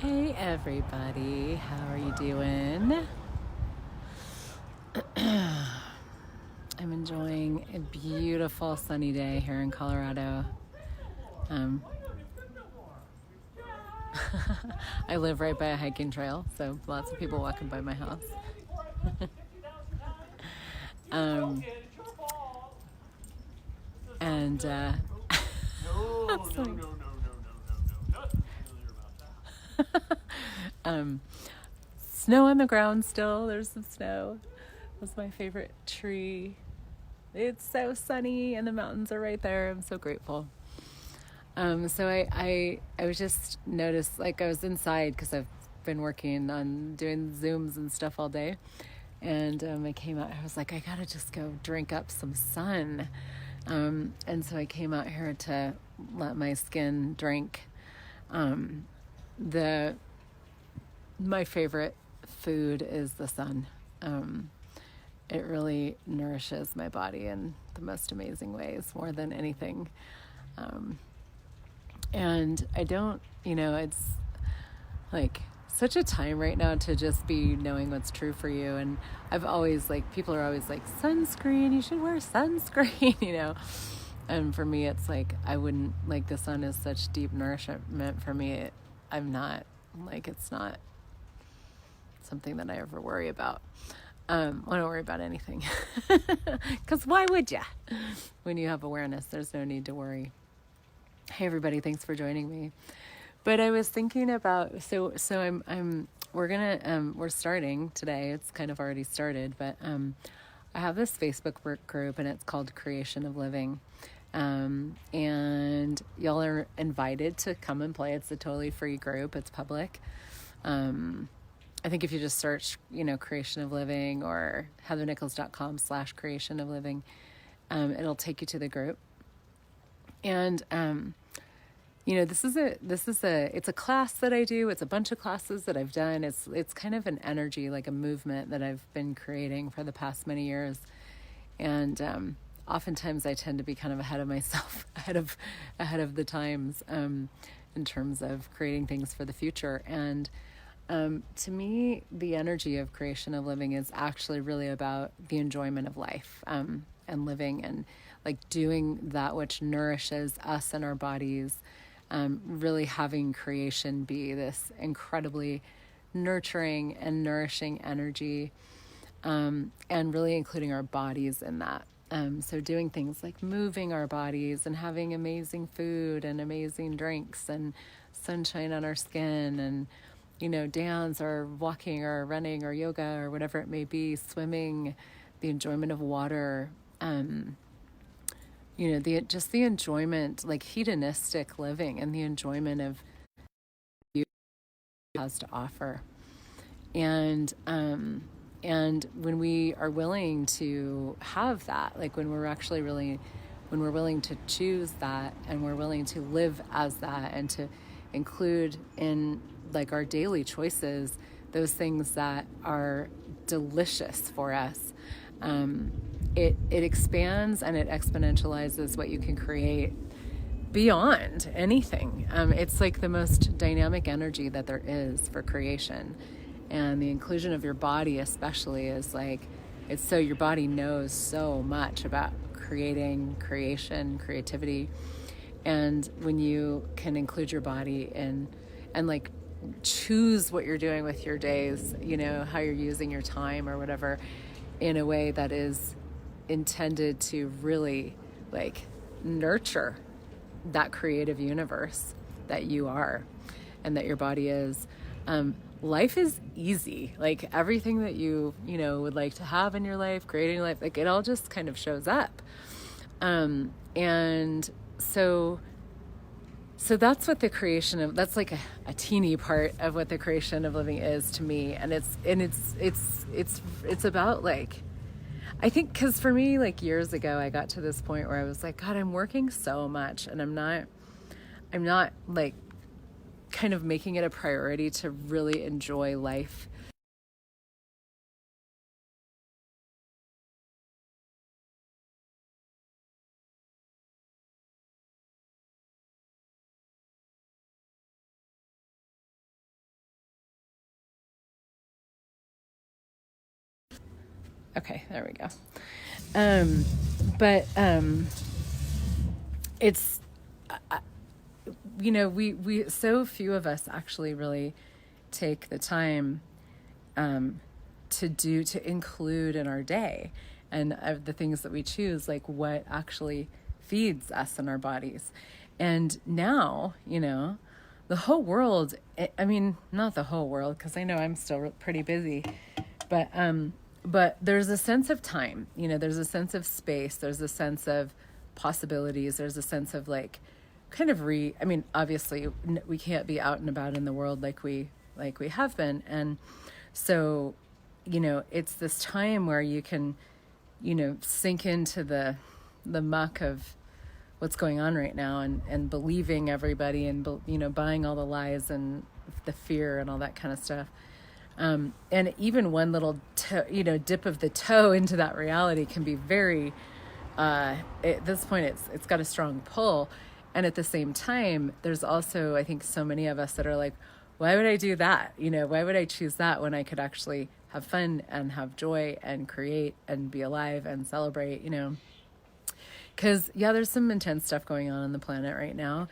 Hey everybody, how are you doing? I'm enjoying a beautiful sunny day here in Colorado. Um, I live right by a hiking trail, so lots of people walking by my house. Um, and so, um, snow on the ground still. There's some snow. That's my favorite tree. It's so sunny and the mountains are right there. I'm so grateful. So I was just noticed, like I was inside because I've been working on doing Zooms and stuff all day. And I came out, I was like, I gotta just go drink up some sun. And so I came out here to let my skin drink. Um, the My favorite food is the sun. Um, it really nourishes my body in the most amazing ways, more than anything. Um, and I don't, it's like such a time right now to just be knowing what's true for you. And I've always, like, people are always like, sunscreen, you should wear sunscreen. And for me, it's like, I wouldn't, like, the sun is such deep nourishment for me. I'm not, like, it's not something that I ever worry about. I don't worry about anything. Because why would you? When you have awareness, there's no need to worry. Hey everybody, thanks for joining me. But I was thinking about, we're starting today. It's kind of already started, but I have this Facebook work group and it's called Creation of Living. And y'all are invited to come and play. It's a totally free group. It's public. I think if you just search, Creation of Living or heathernichols.com/creation of living, it'll take you to the group. And, it's a class that I do. It's a bunch of classes that I've done. It's kind of an energy, like a movement that I've been creating for the past many years. And, oftentimes I tend to be kind of ahead of myself, ahead of the times, in terms of creating things for the future. And, to me, the energy of Creation of Living is actually really about the enjoyment of life, and living and, like, doing that which nourishes us and our bodies, really having creation be this incredibly nurturing and nourishing energy, and really including our bodies in that. So doing things like moving our bodies and having amazing food and amazing drinks and sunshine on our skin and, dance or walking or running or yoga or whatever it may be, swimming, the enjoyment of water, the enjoyment, like hedonistic living and the enjoyment of beauty it has to offer. And when we are willing to have that, like when we're willing to choose that and we're willing to live as that and to include in, like, our daily choices those things that are delicious for us, it expands and it exponentializes what you can create beyond anything. It's like the most dynamic energy that there is for creation. And the inclusion of your body especially is like, it's so your body knows so much about creation, creativity. And when you can include your body in and like choose what you're doing with your days, how you're using your time or whatever, in a way that is intended to really, like, nurture that creative universe that you are and that your body is, life is easy. Like everything that you would like to have in your life, creating life, like it all just kind of shows up. And so that's what the creation of, that's like a teeny part of what the Creation of Living is to me. And it's about, like, I think, because for me, like, years ago, I got to this point where I was like, God, I'm working so much and I'm not like kind of making it a priority to really enjoy life Okay, there we go. Um, but it's, we so few of us actually really take the time to include in our day, and the things that we choose, like what actually feeds us in our bodies. And now, the whole world, I mean, not the whole world, because I know I'm still pretty busy, but there's a sense of time, there's a sense of space, there's a sense of possibilities, there's a sense of like kind of I mean, obviously we can't be out and about in the world like we have been. And so, it's this time where you can, sink into the muck of what's going on right now, and believing everybody, and, buying all the lies and the fear and all that kind of stuff. And even one little, dip of the toe into that reality can be very, at this point, it's got a strong pull. And at the same time, there's also, I think, so many of us that are like, why would I do that? Why would I choose that when I could actually have fun and have joy and create and be alive and celebrate, Because, yeah, there's some intense stuff going on the planet right now.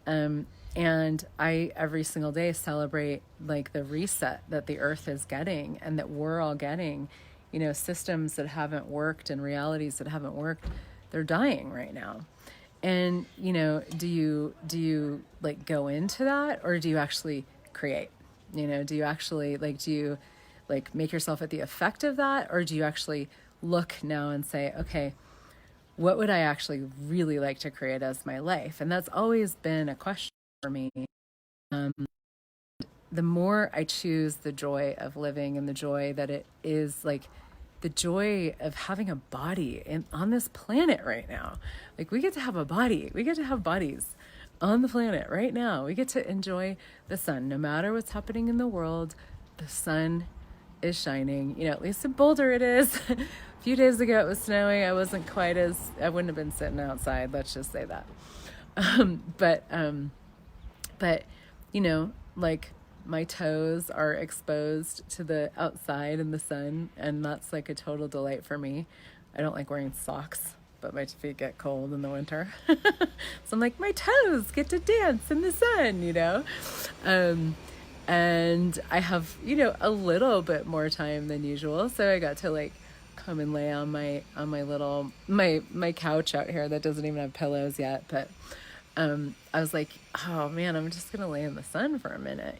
And I, every single day, celebrate like the reset that the earth is getting, and that we're all getting, systems that haven't worked and realities that haven't worked. They're dying right now. And, do you like go into that, or do you actually create? Do you actually do you like make yourself at the effect of that, or do you actually look now and say, okay, what would I actually really like to create as my life? And that's always been a question for me. Um, the more I choose the joy of living, and the joy that it is, like the joy of having a body on this planet right now. Like, we get to have a body. We get to have bodies on the planet right now. We get to enjoy the sun. No matter what's happening in the world, the sun is shining. At least in Boulder it is. A few days ago it was snowing. I wouldn't have been sitting outside. Let's just say that. But like, my toes are exposed to the outside in the sun, and that's like a total delight for me. I don't like wearing socks, but my feet get cold in the winter. So I'm like, my toes get to dance in the sun, and I have, a little bit more time than usual. So I got to like come and lay on my little, my couch out here that doesn't even have pillows yet. But I was like, oh man, I'm just going to lay in the sun for a minute,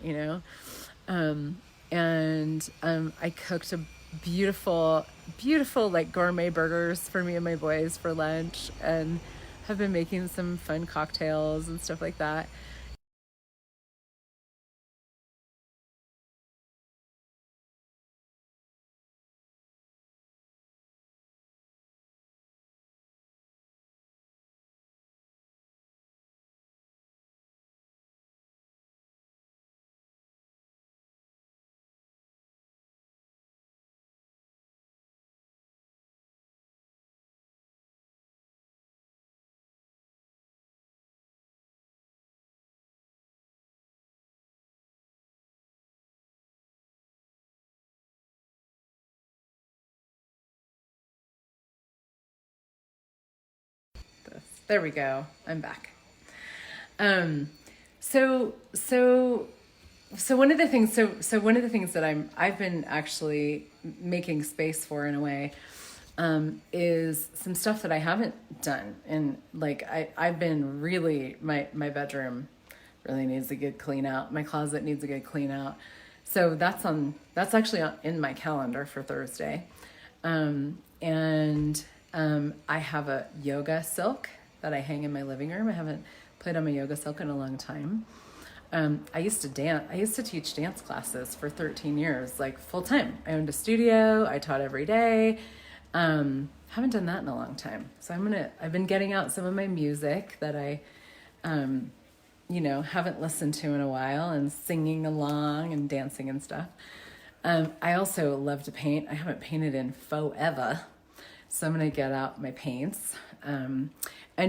I cooked a beautiful, beautiful, like gourmet burgers for me and my boys for lunch, and have been making some fun cocktails and stuff like that. There we go. I'm back. Um, so, so, so one of the things that I've been actually making space for, in a way, is some stuff that I haven't done. And like, I've been really, my bedroom really needs a good clean out. My closet needs a good clean out. So that's actually in my calendar for Thursday. And I have a yoga silk that I hang in my living room. I haven't played on my yoga silk in a long time. I used to teach dance classes for 13 years, like full time. I owned a studio. I taught every day. Haven't done that in a long time. So I've been getting out some of my music that I, haven't listened to in a while, and singing along and dancing and stuff. I also love to paint. I haven't painted in forever. So I'm going to get out my paints, and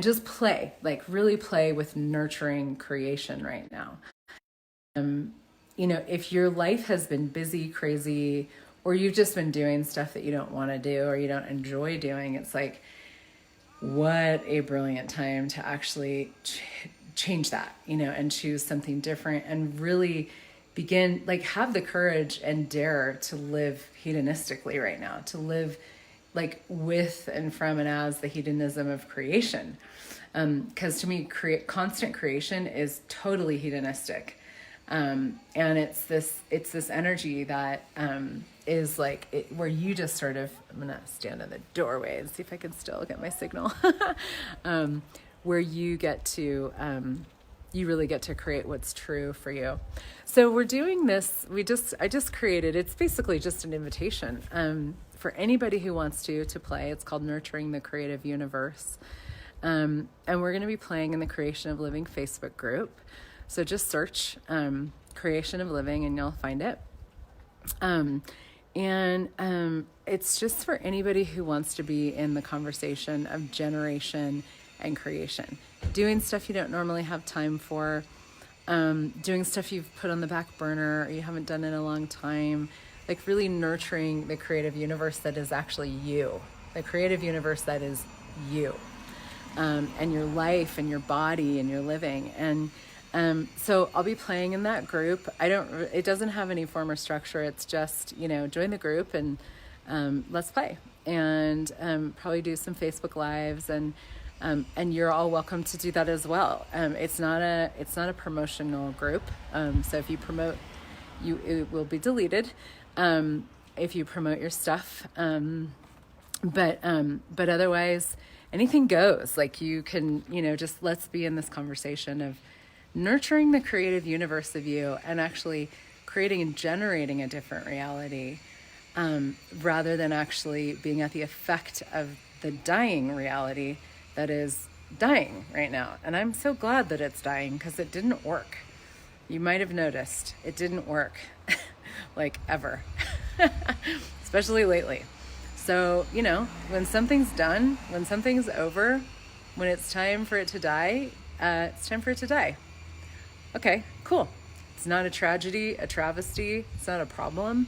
just play, like really play with nurturing creation right now. If your life has been busy, crazy, or you've just been doing stuff that you don't want to do or you don't enjoy doing, it's like, what a brilliant time to actually change that, and choose something different and really begin, like, have the courage and dare to live hedonistically right now, to live like with and from and as the hedonism of creation. Because to me, constant creation is totally hedonistic. And it's this energy that is like where you just sort of, I'm gonna stand in the doorway and see if I can still get my signal. Where you get to you really get to create what's true for you. So we're doing this. I just created. It's basically just an invitation for anybody who wants to play. It's called Nurturing the Creative Universe, and we're going to be playing in the Creation of Living Facebook group. So just search Creation of Living and you'll find it. It's just for anybody who wants to be in the conversation of generation and creation, doing stuff you don't normally have time for, doing stuff you've put on the back burner or you haven't done in a long time, like really nurturing the creative universe that is actually you, the creative universe that is you, and your life and your body and your living. And so I'll be playing in that group. It doesn't have any form or structure. It's just, join the group and let's play, and probably do some Facebook Lives, and you're all welcome to do that as well. It's not a promotional group. So if you promote, it will be deleted. If you promote your stuff, but otherwise anything goes. Like you can, just let's be in this conversation of nurturing the creative universe of you and actually creating and generating a different reality, rather than actually being at the effect of the dying reality that is dying right now. And I'm so glad that it's dying, because it didn't work. You might have noticed it didn't work like ever, especially lately. So, when something's done, when something's over, when it's time for it to die, it's time for it to die. Okay, cool. It's not a tragedy, a travesty. It's not a problem.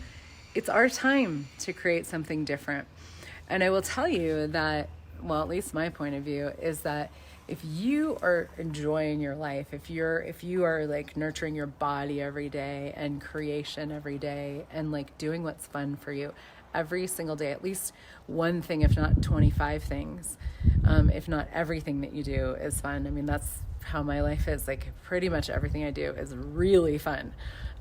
It's our time to create something different. And I will tell you that, well, at least my point of view is that if you are enjoying your life, if you are like nurturing your body every day and creation every day and like doing what's fun for you every single day, at least one thing, if not 25 things, if not everything that you do is fun. I mean, that's how my life is. Like pretty much everything I do is really fun.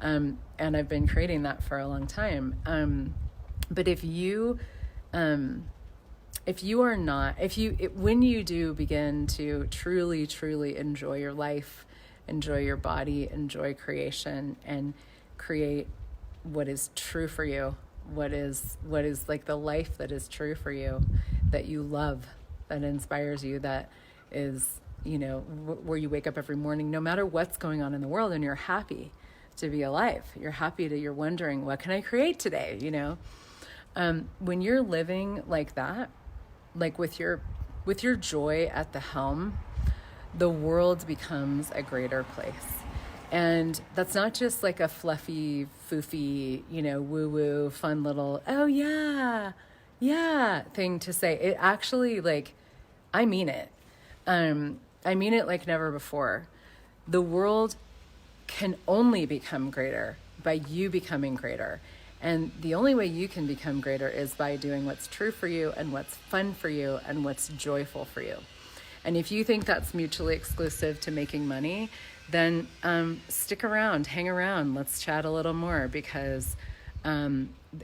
And I've been creating that for a long time. But when you do begin to truly, truly enjoy your life, enjoy your body, enjoy creation, and create what is true for you, what is like the life that is true for you, that you love, that inspires you, that is, where you wake up every morning, no matter what's going on in the world, and you're happy to be alive. You're wondering, what can I create today? When you're living like that, like with your joy at the helm, the world becomes a greater place. And that's not just like a fluffy, foofy, woo-woo, fun little, oh yeah, thing to say. It actually, like, I mean it. I mean it like never before. The world can only become greater by you becoming greater. And the only way you can become greater is by doing what's true for you and what's fun for you and what's joyful for you. And if you think that's mutually exclusive to making money, then stick around, hang around, let's chat a little more, because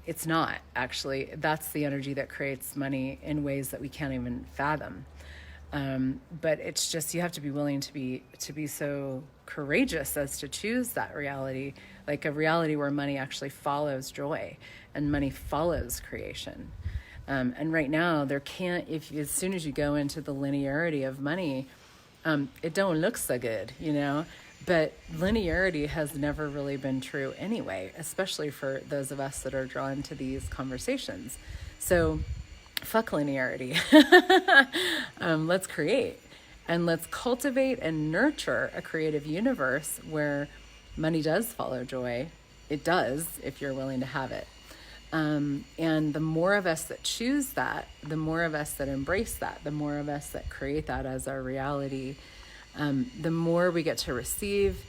it's not actually. That's the energy that creates money in ways that we can't even fathom. But it's just, you have to be willing to be so courageous as to choose that reality, like a reality where money actually follows joy and money follows creation. And right now as soon as you go into the linearity of money, it don't look so good, but linearity has never really been true anyway, especially for those of us that are drawn to these conversations. So fuck linearity. Let's create, and let's cultivate and nurture a creative universe where money does follow joy. It does, if you're willing to have it. And the more of us that choose that, the more of us that embrace that, the more of us that create that as our reality, the more we get to receive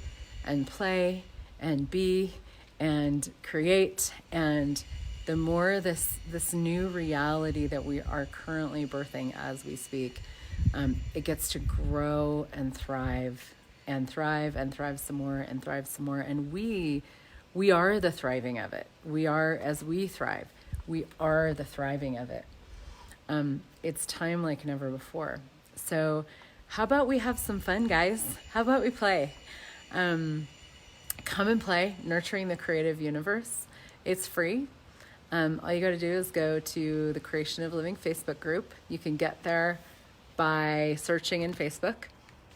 and play and be and create, and the more this new reality that we are currently birthing as we speak, it gets to grow and thrive and thrive and thrive some more and thrive some more. And we are the thriving of it. We are, as we thrive, we are the thriving of it. It's time like never before. So how about we have some fun, guys? How about we play? Come and play Nurturing the Creative Universe. It's free. All you got to do is go to the Creation of Living Facebook group. You can get there by searching in Facebook.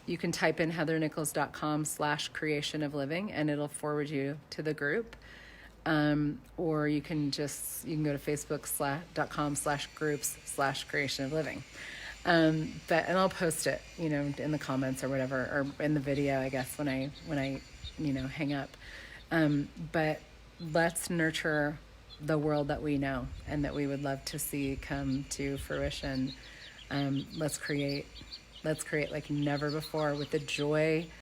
You can type in heathernichols.com/creation of living and it'll forward you to the group. Or you can go to facebook.com/groups/creation of living. And I'll post it, in the comments or whatever, or in the video, I guess, when I hang up. But let's nurture the world that we know and that we would love to see come to fruition. Let's create like never before with the joy